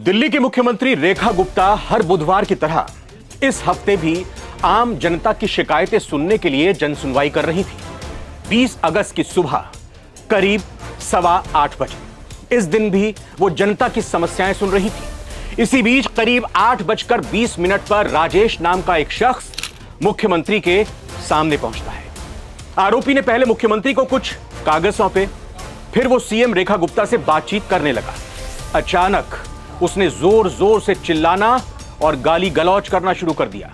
दिल्ली की मुख्यमंत्री रेखा गुप्ता हर बुधवार की तरह इस हफ्ते भी आम जनता की शिकायतें सुनने के लिए जनसुनवाई कर रही थी। 20 अगस्त की सुबह करीब 8:15 बजे इस दिन भी वो जनता की समस्याएं सुन रही थी। इसी बीच करीब 8:20 पर राजेश नाम का एक शख्स मुख्यमंत्री के सामने पहुंचता है। आरोपी ने पहले मुख्यमंत्री को कुछ कागज सौंपे, फिर वो सीएम रेखा गुप्ता से बातचीत करने लगा। अचानक उसने जोर जोर से चिल्लाना और गाली गलौज करना शुरू कर दिया।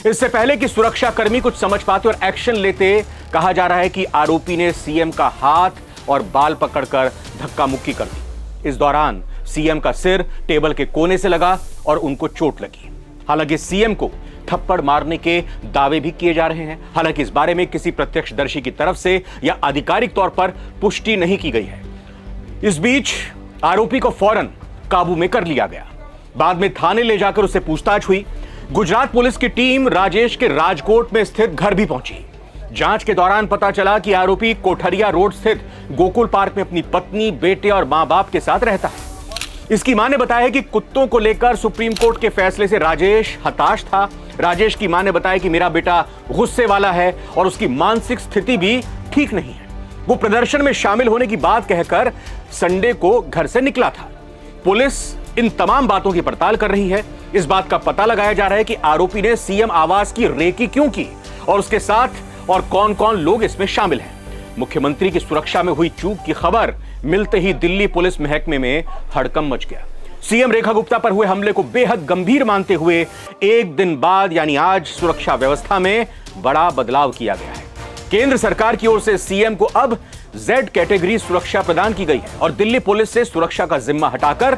इससे पहले कि सुरक्षा कर्मी कुछ समझ पाते और एक्शन लेते, कहा जा रहा है कि आरोपी ने सीएम का हाथ और बाल पकड़कर धक्का मुक्की कर दी। इस दौरान सीएम का सिर टेबल के कोने से लगा और उनको चोट लगी। हालांकि सीएम को थप्पड़ मारने के दावे भी किए जा रहे हैं। हालांकि इस बारे में किसी प्रत्यक्षदर्शी की तरफ से या आधिकारिक तौर पर पुष्टि नहीं की गई है। इस बीच आरोपी को फौरन काबू में कर लिया गया। बाद में थाने ले जाकर उससे पूछताछ हुई। गुजरात पुलिस की टीम राजेश के राजकोट में स्थित घर भी पहुंची। जांच के दौरान पता चला कि आरोपी कोठरिया रोड स्थित गोकुल पार्क में अपनी पत्नी, बेटे और मां बाप के साथ रहता है। इसकी मां ने बताया कि कुत्तों को लेकर सुप्रीम कोर्ट के फैसले से राजेश हताश था। राजेश की मां ने बताया कि मेरा बेटा गुस्से वाला है और उसकी मानसिक स्थिति भी ठीक नहीं है। वो प्रदर्शन में शामिल होने की बात कहकर संडे को घर से निकला था। पुलिस इन तमाम बातों की पड़ताल कर रही है। इस बात का पता लगाया जा रहा है कि आरोपी ने सीएम आवास की रेकी क्यों की और उसके साथ और कौन कौन लोग इसमें शामिल हैं। मुख्यमंत्री की सुरक्षा में हुई चूक की खबर मिलते ही दिल्ली पुलिस महकमे में हड़कंप मच गया। सीएम रेखा गुप्ता पर हुए हमले को बेहद गंभीर मानते हुए एक दिन बाद यानी आज सुरक्षा व्यवस्था में बड़ा बदलाव किया गया है। केंद्र सरकार की ओर से सीएम को अब Z कैटेगरी सुरक्षा प्रदान की गई है और दिल्ली पुलिस से सुरक्षा का जिम्मा हटाकर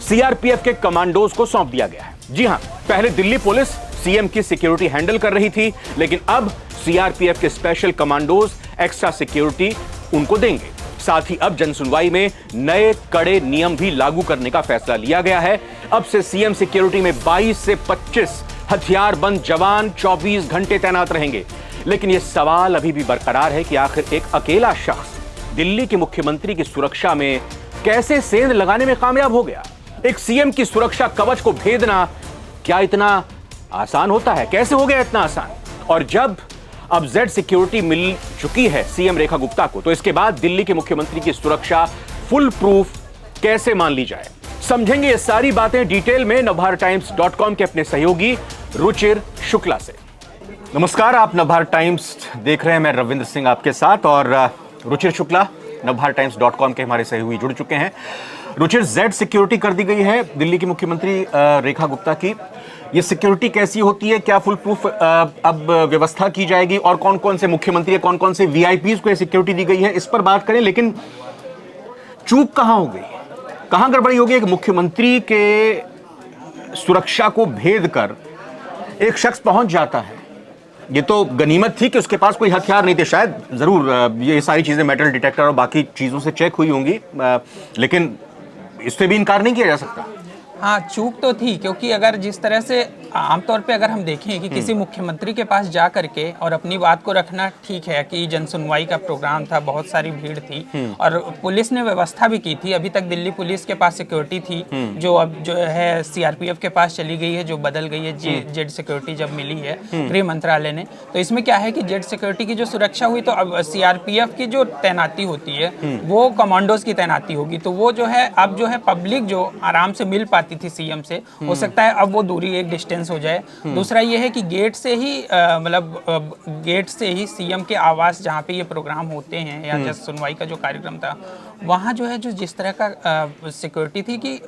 सीआरपीएफ के कमांडोज को सौंप दिया गया है। जी हां, पहले दिल्ली पुलिस सीएम की सिक्योरिटी हैंडल कर रही थी, लेकिन अब सीआरपीएफ के स्पेशल कमांडोज एक्स्ट्रा सिक्योरिटी उनको देंगे। साथ ही अब जनसुनवाई में नए कड़े नियम भी लागू करने का फैसला लिया गया है। अब से सीएम सिक्योरिटी में 22 से 25 हथियारबंद जवान 24 घंटे तैनात रहेंगे। लेकिन यह सवाल अभी भी बरकरार है कि आखिर एक अकेला शख्स दिल्ली के मुख्यमंत्री की सुरक्षा में कैसे सेंध लगाने में कामयाब हो गया। एक सीएम की सुरक्षा कवच को भेदना क्या इतना आसान होता है? कैसे हो गया इतना आसान? और जब अब Z सिक्योरिटी मिल चुकी है सीएम रेखा गुप्ता को, तो इसके बाद दिल्ली के मुख्यमंत्री की सुरक्षा फुल प्रूफ कैसे मान ली जाए, समझेंगे ये सारी बातें डिटेल में नवभारतटाइम्स.com के अपने सहयोगी रुचिर शुक्ला से। नमस्कार, आप नवभारत टाइम्स देख रहे हैं। मैं रविंद्र सिंह आपके साथ और रुचिर शुक्ला नवभारतटाइम्स.com के हमारे सहयोगी जुड़ चुके हैं। रुचिर, Z सिक्योरिटी कर दी गई है दिल्ली की मुख्यमंत्री रेखा गुप्ता की। ये सिक्योरिटी कैसी होती है? क्या फुल प्रूफ अब व्यवस्था की जाएगी और कौन कौन से मुख्यमंत्री, कौन कौन से वीआईपीज को ये सिक्योरिटी दी गई है, इस पर बात करें। लेकिन चूक कहां हो गई, कहां गड़बड़ी हो गई? एक मुख्यमंत्री के सुरक्षा को भेद कर एक शख्स पहुंच जाता है। ये तो गनीमत थी कि उसके पास कोई हथियार नहीं थे। शायद जरूर ये सारी चीजें मेटल डिटेक्टर और बाकी चीजों से चेक हुई होंगी, लेकिन इससे भी इनकार नहीं किया जा सकता। हाँ, चूक तो थी, क्योंकि अगर जिस तरह से आमतौर पे अगर हम देखें कि किसी मुख्यमंत्री के पास जा करके और अपनी बात को रखना ठीक है कि जनसुनवाई का प्रोग्राम था, बहुत सारी भीड़ थी और पुलिस ने व्यवस्था भी की थी। अभी तक दिल्ली पुलिस के पास सिक्योरिटी थी, जो अब जो है सीआरपीएफ के पास चली गई है, जो बदल गई है। जेड सिक्योरिटी जब मिली है गृह मंत्रालय ने, तो इसमें क्या है कि जेड सिक्योरिटी की जो सुरक्षा हुई, तो अब सीआरपीएफ की जो तैनाती होती है वो कमांडोज की तैनाती होगी। तो वो जो है अब जो है पब्लिक जो आराम से मिल पाती थी सीएम से, हो सकता है अब वो दूरी एक डिस्टेंस हो जाए। दूसरा ये है कि गेट से ही गेट से ही सीएम के आवास जहाँ पे ये प्रोग्राम होते हैं या जैसे सुनवाई का जो कार्यक्रम था, वहाँ जो है जो जिस तरह का सिक्योरिटी थी कि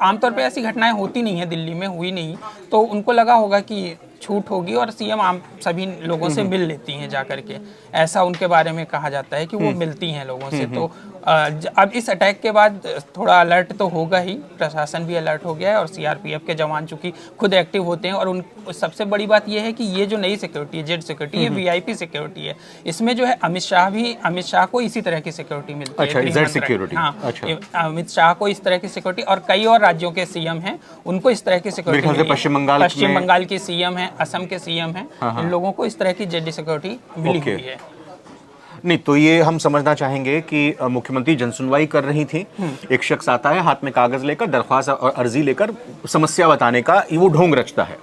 आमतौर पे ऐसी घटनाएं होती नहीं है, दिल्ली में हुई नहीं, तो उनको लगा होगा कि छूट होगी और सीएम आम सभी लोगों से मिल लेती हैं जा करके। ऐसा उनके बारे में कहा जाता है कि वो मिलती हैं लोगों से। तो अब इस अटैक के बाद थोड़ा अलर्ट तो होगा ही, प्रशासन भी अलर्ट हो गया है और सीआरपीएफ के जवान चूंकि खुद एक्टिव होते हैं। और उन सबसे बड़ी बात यह है कि ये जो नई सिक्योरिटी है, जेड सिक्योरिटी, ये वीआईपी सिक्योरिटी है। इसमें जो है अमित शाह को इसी तरह की सिक्योरिटी मिलती है। जेड सिक्योरिटी, हाँ, अमित शाह को इस तरह की सिक्योरिटी, और कई और राज्यों के सीएम हैं उनको इस तरह की सिक्योरिटी। पश्चिम बंगाल के सीएम हैं, असम के सीएम हैं, इन लोगों को इस तरह की जेडी सिक्योरिटी मिली हुई है। नहीं तो ये हम समझना चाहेंगे कि मुख्यमंत्री जनसुनवाई कर रही थी, एक शख्स आता है हाथ में कागज लेकर, दरख्वास्त और अर्जी लेकर समस्या बताने का वो ढोंग रचता है,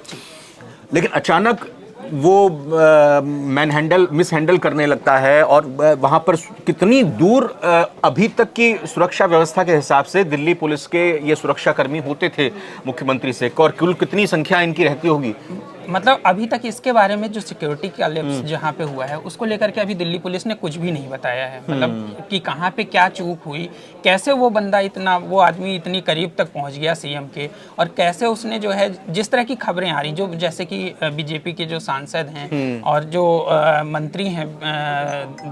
लेकिन अचानक वो मिस हैंडल करने लगता है और वहां पर कितनी दूर अभी तक की सुरक्षा व्यवस्था के हिसाब से दिल्ली पुलिस के ये सुरक्षाकर्मी होते थे मुख्यमंत्री से, और कुल कितनी संख्या इनकी रहती होगी? मतलब अभी तक इसके बारे में जो सिक्योरिटी का लैप्स जहाँ पे हुआ है उसको लेकर के अभी दिल्ली पुलिस ने कुछ भी नहीं बताया है, मतलब कि कहाँ पे क्या चूक हुई, कैसे वो बंदा इतना, वो आदमी इतनी करीब तक पहुँच गया सीएम के, और कैसे उसने जो है जिस तरह की खबरें आ रही, जो जैसे कि बीजेपी के जो सांसद हैं और जो मंत्री हैं,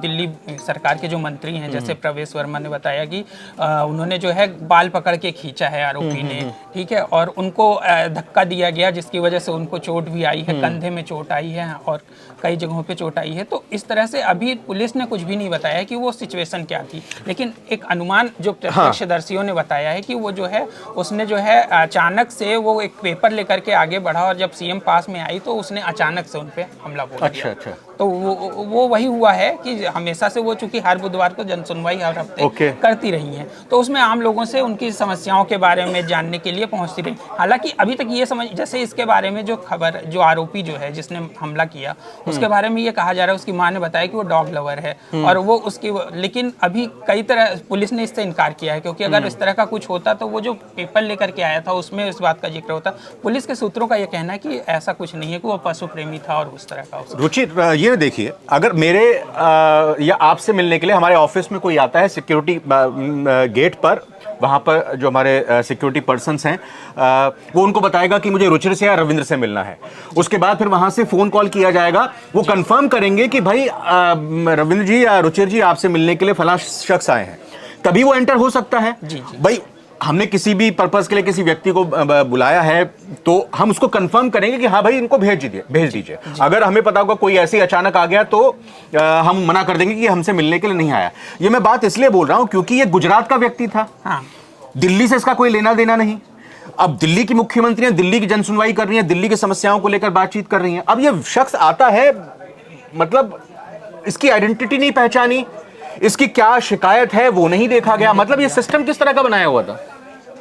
दिल्ली सरकार के जो मंत्री हैं, जैसे प्रवेश वर्मा ने बताया कि उन्होंने जो है बाल पकड़ के खींचा है आरोपी ने, ठीक है, और उनको धक्का दिया गया जिसकी वजह से उनको चोट भी आई है, कंधे में चोट आई है और कई जगहों पे चोट आई है। तो इस तरह से अभी पुलिस ने कुछ भी नहीं बताया कि वो सिचुएशन क्या थी, लेकिन एक अनुमान जो प्रत्यक्षदर्शियों ने बताया है कि वो जो है उसने जो है अचानक से वो एक पेपर लेकर के आगे बढ़ा और जब सीएम पास में आई तो उसने अचानक से उन पे हमला बोल दिया। अच्छा। तो वो वही हुआ है कि हमेशा से वो चूंकि हर बुधवार को जनसुनवाई हर हफ्ते करती रही हैं, तो उसमें आम लोगों से उनकी समस्याओं के बारे में जानने के लिए पहुंचती रही। हालांकि अभी तक ये समझ, जैसे इसके बारे में जो खबर, जो आरोपी जो है जिसने हमला किया उसके बारे में ये कहा जा रहा है, उसकी मां ने बताया कि वो डॉग लवर है और वो उसकी, लेकिन अभी कई तरह पुलिस ने इससे इनकार किया है, क्योंकि अगर इस तरह का कुछ होता तो वो जो पेपर लेकर के आया था उसमें इस बात का जिक्र होता। पुलिस के सूत्रों का यह कहना है कि ऐसा कुछ नहीं है, कि वो पशु प्रेमी था और उस तरह का। रुचि, ये देखिए, अगर मेरे या आपसे मिलने के लिए हमारे ऑफिस में कोई आता है सिक्योरिटी गेट पर, वहां पर जो हमारे सिक्योरिटी पर्सन्स हैं वो उनको बताएगा कि मुझे रुचिर से या रविंद्र से मिलना है, उसके बाद फिर वहां से फोन कॉल किया जाएगा, वो कंफर्म करेंगे कि भाई रविंद्र जी या रुचिर जी आपसे मिलने के लिए फलां शख्स आए हैं, तभी वो एंटर हो सकता है। जी। भाई हमने किसी भी पर्पस के लिए किसी व्यक्ति को बुलाया है तो हम उसको कंफर्म करेंगे कि हाँ भाई इनको भेज दीजिए। अगर हमें पता होगा कोई ऐसे अचानक आ गया तो हम मना कर देंगे कि हमसे मिलने के लिए नहीं आया। ये मैं बात इसलिए बोल रहा हूं क्योंकि ये गुजरात का व्यक्ति था, दिल्ली से इसका कोई लेना देना नहीं। अब दिल्ली की मुख्यमंत्री हैं, दिल्ली की जनसुनवाई कर रही है, दिल्ली की समस्याओं को लेकर बातचीत कर रही है। अब ये शख्स आता है, मतलब इसकी आइडेंटिटी नहीं पहचानी, इसकी क्या शिकायत है वो नहीं देखा गया, मतलब ये सिस्टम किस तरह का बनाया हुआ था?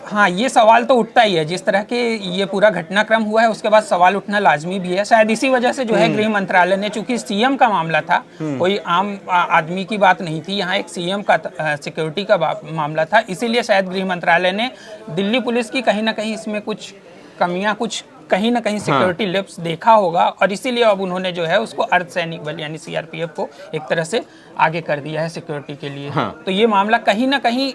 हाँ, ये सवाल तो उठता ही है। जिस तरह के ये पूरा घटनाक्रम हुआ है उसके बाद सवाल उठना लाजमी भी है। शायद इसी वजह से जो है गृह मंत्रालय ने, चूंकि सीएम का मामला था, कोई आम आदमी की बात नहीं थी, यहाँ एक सीएम का सिक्योरिटी का मामला था, इसीलिए शायद गृह मंत्रालय ने दिल्ली पुलिस की कहीं ना कहीं इसमें कुछ कमियां, कुछ कहीं ना कहीं सिक्योरिटी लैप्स देखा होगा, और इसीलिए अब उन्होंने जो है उसको अर्धसैनिक बल यानी सीआरपीएफ को एक तरह से आगे कर दिया है सिक्योरिटी के लिए। तो ये मामला कहीं ना कहीं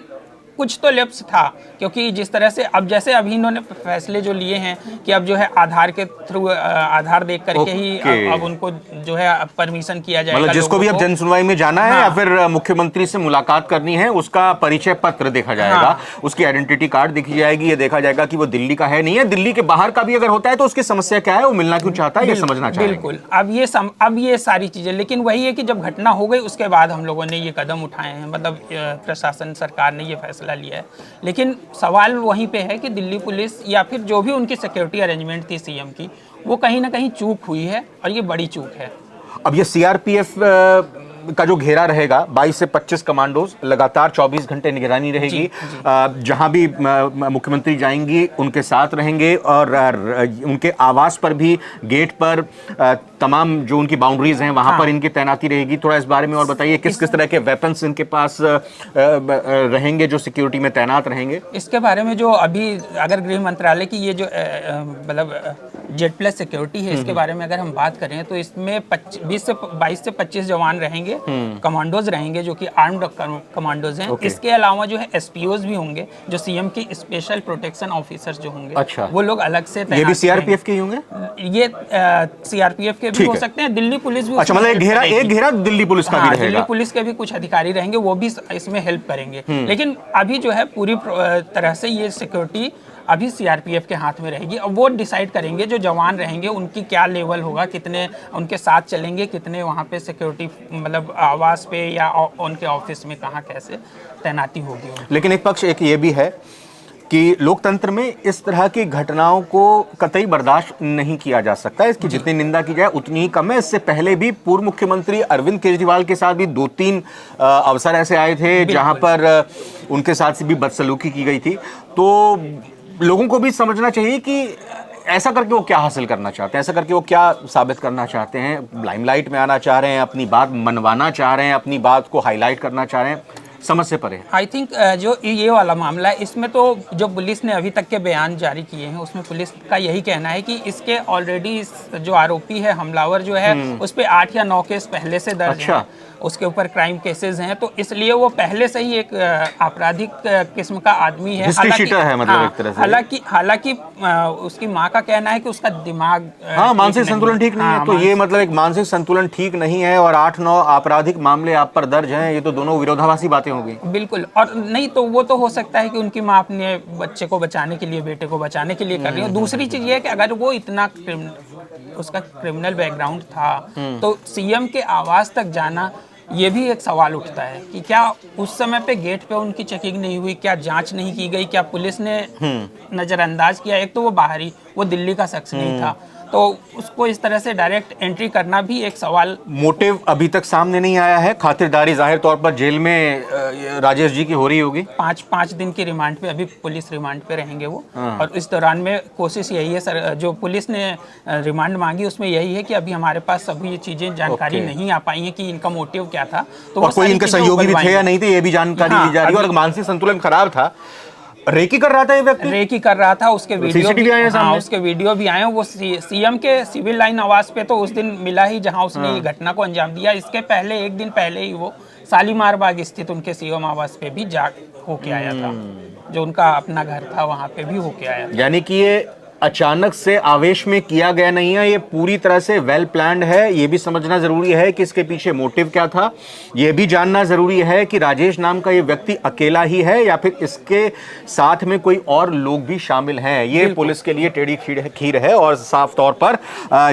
कुछ तो लैप्स था, क्योंकि जिस तरह से अब जैसे अभी इन्होंने फैसले जो लिए हैं कि अब जो है आधार के थ्रू, आधार देख करके ही अब उनको जो है परमिशन किया जाएगा। मतलब जिसको भी अब जनसुनवाई में जाना है या फिर मुख्यमंत्री से मुलाकात करनी है, उसका परिचय पत्र देखा जाएगा, उसकी आइडेंटिटी कार्ड देखी जाएगी, ये देखा जाएगा कि वो दिल्ली का है नहीं है, दिल्ली के बाहर का भी अगर होता है तो उसकी समस्या क्या है, वो मिलना क्यों चाहता है, ये समझना चाहिए। बिल्कुल। अब ये सारी चीजें, लेकिन वही है कि जब घटना हो गई उसके बाद हम लोगों ने ये कदम उठाए हैं, मतलब प्रशासन, सरकार ने ये फैसला लिया है। लेकिन सवाल वहीं पे है कि दिल्ली पुलिस या फिर जो भी उनकी सिक्योरिटी अरेंजमेंट थी सीएम की, वो कहीं ना कहीं चूक हुई है, और ये बड़ी चूक है। अब ये सीआरपीएफ का जो घेरा रहेगा, 22 से 25 कमांडोज, लगातार 24 घंटे निगरानी रहेगी, जहां भी मुख्यमंत्री जाएंगी उनके साथ रहेंगे, और उनके आवास पर भी, गेट पर, तमाम जो उनकी बाउंड्रीज हैं वहां पर इनकी तैनाती रहेगी। थोड़ा इस बारे में और बताइए, किस किस तरह के वेपन्स इनके पास रहेंगे जो सिक्योरिटी में तैनात रहेंगे? इसके बारे में जो अभी अगर गृह मंत्रालय की ये जो मतलब Z+ सिक्योरिटी है, इसके बारे में अगर हम बात करें तो इसमें 22 से 25 जवान रहेंगे, कमांडोज रहेंगे जो कि आर्म्ड कमांडोज हैं। इसके अलावा जो है एसपीओज भी होंगे, जो सीएम की स्पेशल प्रोटेक्शन ऑफिसर्स जो होंगे, वो लोग अलग से तैनात। ये भी सीआरपीएफ के ही होंगे? ये सीआरपीएफ के भी हो सकते हैं, दिल्ली पुलिस भी। अच्छा, मतलब एक घेरा दिल्ली पुलिस का भी रहेगा? दिल्ली पुलिस के भी कुछ अधिकारी रहेंगे, वो भी इसमें हेल्प करेंगे। लेकिन अभी जो है पूरी तरह से ये सिक्योरिटी अभी सीआरपीएफ के हाथ में रहेगी। अब वो डिसाइड करेंगे जो जवान रहेंगे उनकी क्या लेवल होगा, कितने उनके साथ चलेंगे, कितने वहाँ पे सिक्योरिटी, मतलब आवास पे या उनके ऑफिस में कहाँ कैसे तैनाती होगी। लेकिन एक पक्ष एक ये भी है कि लोकतंत्र में इस तरह की घटनाओं को कतई बर्दाश्त नहीं किया जा सकता। इसकी जितनी निंदा की जाए उतनी ही कम है। इससे पहले भी पूर्व मुख्यमंत्री अरविंद केजरीवाल के साथ भी 2-3 अवसर ऐसे आए थे जहां पर उनके साथ भी बदसलूकी की गई थी। तो लोगों को भी समझना चाहिए कि ऐसा करके वो क्या हासिल करना चाहते हैं, ऐसा करके वो क्या साबित करना चाहते हैं। लाइमलाइट में आना चाह रहे हैं, अपनी बात मनवाना चाह रहे हैं, अपनी बात को हाईलाइट करना चाह रहे हैं, समझ से परे। आई थिंक जो ये वाला मामला है, इसमें तो जो पुलिस ने अभी तक के बयान जारी किए हैं उसमें पुलिस का यही कहना है कि इसके ऑलरेडी जो आरोपी है, हमलावर जो है, उस पे 8 या 9 केस पहले से दर्ज हैं, उसके ऊपर क्राइम केसेस हैं, तो इसलिए वो पहले से ही एक आपराधिक किस्म का आदमी है। हालांकि उसकी माँ का कहना है कि उसका दिमाग मानसिक संतुलन ठीक नहीं है। तो ये मतलब एक मानसिक संतुलन ठीक नहीं है और 8-9 आपराधिक मामले आप पर दर्ज हैं, ये तो दोनों विरोधाभासी बातें हो गई। बिल्कुल। और नहीं तो वो तो हो सकता है कि उनकी माँ अपने बच्चे को बचाने के लिए, बेटे को बचाने के लिए कर रही है। दूसरी चीज ये है कि अगर वो इतना उसका क्रिमिनल बैकग्राउंड था तो सीएम के आवास तक जाना, ये भी एक सवाल उठता है कि क्या उस समय पे गेट पे उनकी चेकिंग नहीं हुई, क्या जांच नहीं की गई, क्या पुलिस ने नजरअंदाज किया। एक तो वो बाहरी, वो दिल्ली का शख्स नहीं था, तो उसको इस तरह से डायरेक्ट एंट्री करना भी एक सवाल। मोटिव अभी तक सामने नहीं आया है। खातिरदारी जाहिर तौर पर जेल में राजेश जी की हो रही होगी। 5 दिन की रिमांड पे, अभी पुलिस रिमांड पे रहेंगे वो। और इस दौरान में कोशिश यही है सर, जो पुलिस ने रिमांड मांगी उसमें यही है कि अभी हमारे पास सभी चीजें जानकारी नहीं आ पाई है कि इनका मोटिव क्या था। तो कोई इनके सहयोगी भी थे या नहीं थे, ये भी जानकारी दी जा रही है। और मानसिक संतुलन खराब था, रेकी कर रहा था ये व्यक्ति, रेकी कर रहा था। उसके वीडियो भी आए हैं, उसके वीडियो भी आए हैं। वो सीएम के सिविल लाइन आवास पे तो उस दिन मिला ही जहां उसने ये घटना को अंजाम दिया। इसके पहले एक दिन पहले ही वो शालीमार बाग स्थित उनके सीएम आवास पे भी जा होके आया था, जो उनका अपना घर था, वहां पे भी होके आया था। यानी कि ये अचानक से आवेश में किया गया नहीं है, ये पूरी तरह से वेल प्लान्ड है। ये भी समझना जरूरी है कि इसके पीछे मोटिव क्या था। ये भी जानना जरूरी है कि राजेश नाम का ये व्यक्ति अकेला ही है या फिर इसके साथ में कोई और लोग भी शामिल हैं। ये पुलिस के लिए टेढ़ी खीर है। और साफ तौर पर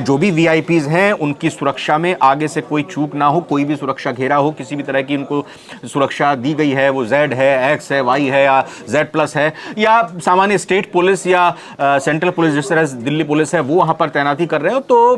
जो भी वीआईपीज हैं उनकी सुरक्षा में आगे से कोई चूक ना हो, कोई भी सुरक्षा घेरा हो, किसी भी तरह की उनको सुरक्षा दी गई है, वो Z है, X है, Y है या Z+ है, या सामान्य स्टेट पुलिस या सेंट्रल पुलिस जिस तरह दिल्ली पुलिस है वो वहां पर तैनाती कर रहे हो, तो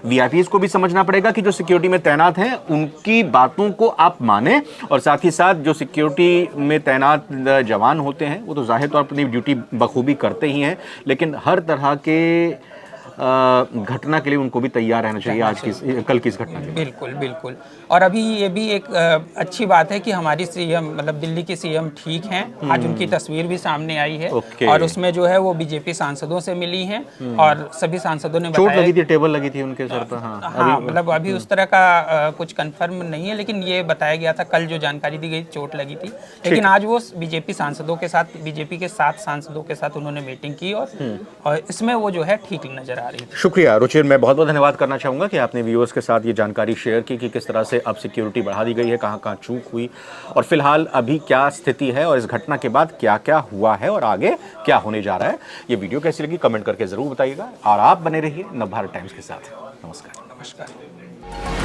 वीआईपीज को भी समझना पड़ेगा कि जो सिक्योरिटी में तैनात हैं उनकी बातों को आप माने। और साथ ही साथ जो सिक्योरिटी में तैनात जवान होते हैं वो तो जाहिर तौर पर अपनी ड्यूटी बखूबी करते ही हैं, लेकिन हर तरह के घटना के लिए उनको भी तैयार रहना चाहिए। आज की कल की इस घटना के बिल्कुल बिल्कुल। और अभी ये भी एक अच्छी बात है कि हमारी सीएम, मतलब दिल्ली की सीएम ठीक हैं। आज उनकी तस्वीर भी सामने आई है और उसमें जो है वो बीजेपी सांसदों से मिली हैं और सभी सांसदों ने बताया, चोट लगी थी, टेबल लगी थी उनके सर पर। हाँ, मतलब अभी उस तरह का कुछ कंफर्म नहीं है, लेकिन ये बताया गया था कल जो जानकारी दी गई चोट लगी थी। लेकिन आज वो बीजेपी सांसदों के साथ, बीजेपी के 7 सांसदों के साथ उन्होंने मीटिंग की और इसमें वो जो है ठीक नजर आ रही है। शुक्रिया रुचिर, मैं बहुत बहुत धन्यवाद करना चाहूंगा कि आपने व्यूअर्स के साथ ये जानकारी शेयर की कि किस तरह से अब सिक्योरिटी बढ़ा दी गई है, कहां कहां चूक हुई और फिलहाल अभी क्या स्थिति है और इस घटना के बाद क्या क्या हुआ है और आगे क्या होने जा रहा है। ये वीडियो कैसी लगी कमेंट करके जरूर बताइएगा और आप बने रहिए नवभारत टाइम्स के साथ। नमस्कार।